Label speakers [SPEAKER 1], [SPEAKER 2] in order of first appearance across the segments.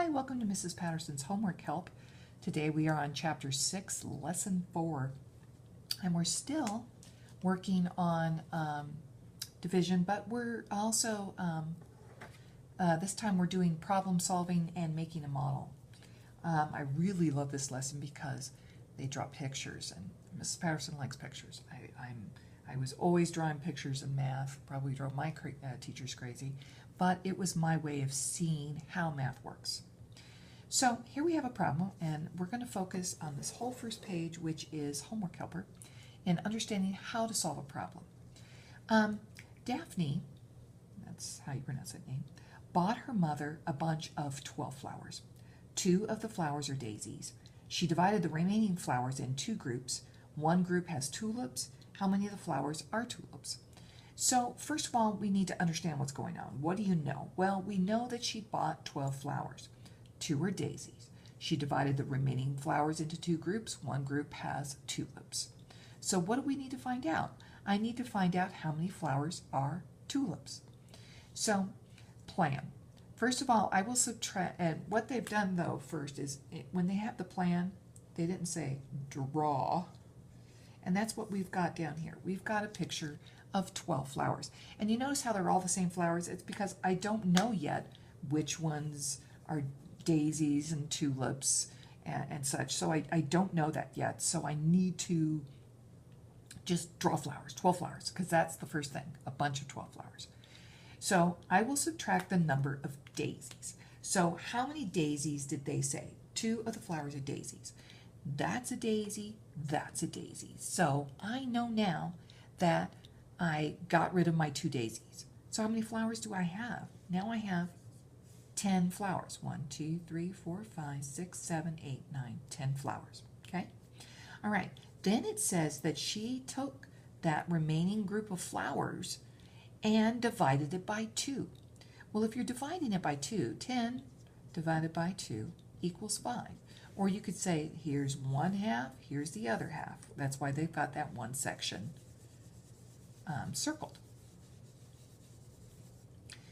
[SPEAKER 1] Hi, welcome to Mrs. Patterson's Homework Help. Today we are on Chapter 6, Lesson 4, and we're still working on division, but we're also, this time we're doing problem solving and making a model. I really love this lesson because they draw pictures, and Mrs. Patterson likes pictures. I was always drawing pictures in math, probably drove my teachers crazy, but it was my way of seeing how math works. So here we have a problem, and we're going to focus on this whole first page, which is Homework Helper, and understanding how to solve a problem. Daphne, that's how you pronounce that name, bought her mother a bunch of 12 flowers. 2 of the flowers are daisies. She divided the remaining flowers in 2 groups. One group has tulips. How many of the flowers are tulips? So first of all, we need to understand what's going on. What do you know? Well, we know that she bought 12 flowers. 2 are daisies. She divided the remaining flowers into 2 groups. One group has tulips. So what do we need to find out? I need to find out how many flowers are tulips. So plan. First of all, I will subtract, and what they've done though first is when they have the plan, they didn't say draw, and that's what we've got down here. We've got a picture of 12 flowers. And you notice how they're all the same flowers? It's because I don't know yet which ones are daisies and tulips and such. So I don't know that yet. So I need to just draw flowers, 12 flowers, because that's the first thing, a bunch of 12 flowers. So I will subtract the number of daisies. So how many daisies did they say? 2 of the flowers are daisies. That's a daisy, that's a daisy. So I know now that I got rid of my 2 daisies. So how many flowers do I have? Now I have 10 flowers. 1, 2, 3, 4, 5, 6, 7, 8, 9, 10 flowers. Okay? All right. Then it says that she took that remaining group of flowers and divided it by 2. Well, if you're dividing it by 2, 10 divided by 2 equals 5. Or you could say, here's 1/2, here's the other half. That's why they've got that one section circled.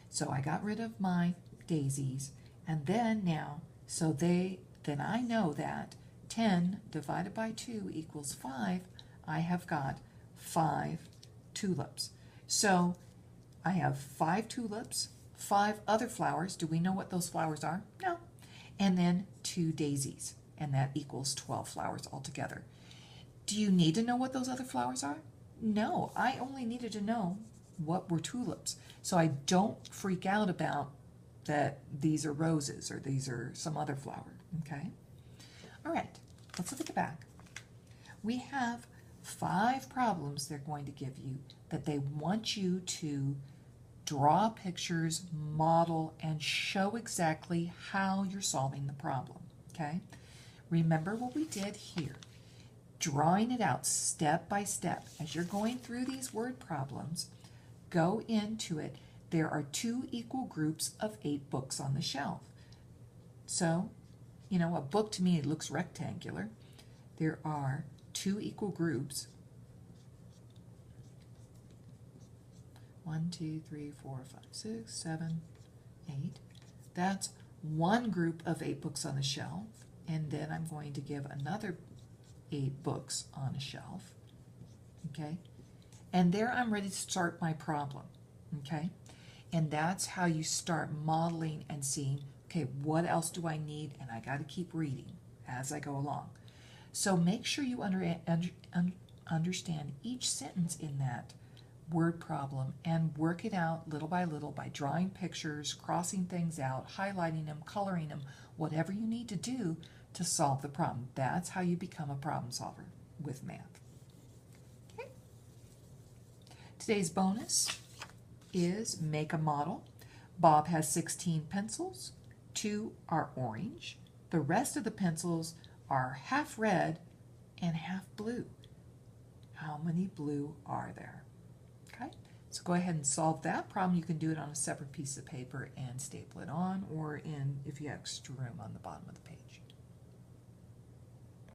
[SPEAKER 1] So I got rid of my daisies, and then now, then I know that 10 divided by 2 equals 5. I have got 5 tulips. So I have 5 tulips, 5 other flowers. Do we know what those flowers are? No. And then 2 daisies, and that equals 12 flowers altogether. Do you need to know what those other flowers are? No, I only needed to know what were tulips. So I don't freak out about that these are roses or these are some other flower, okay? All right, let's look at the back. We have 5 problems they're going to give you that they want you to draw pictures, model, and show exactly how you're solving the problem, okay? Remember what we did here. Drawing it out step by step. As you're going through these word problems, go into it. There are 2 equal groups of 8 books on the shelf. So, you know, a book to me it looks rectangular. There are 2 equal groups. 1, 2, 3, 4, 5, 6, 7, 8. That's one group of 8 books on the shelf. And then I'm going to give another 8 books on a shelf. Okay? And there I'm ready to start my problem. Okay? And that's how you start modeling and seeing, okay, what else do I need? And I got to keep reading as I go along. So make sure you understand each sentence in that word problem and work it out little by little by drawing pictures, crossing things out, highlighting them, coloring them, whatever you need to do to solve the problem. That's how you become a problem solver with math. Okay. Today's bonus is make a model. Bob has 16 pencils. 2 are orange. The rest of the pencils are half red and half blue. How many blue are there? Okay, so go ahead and solve that problem. You can do it on a separate piece of paper and staple it on, or if you have extra room on the bottom of the page.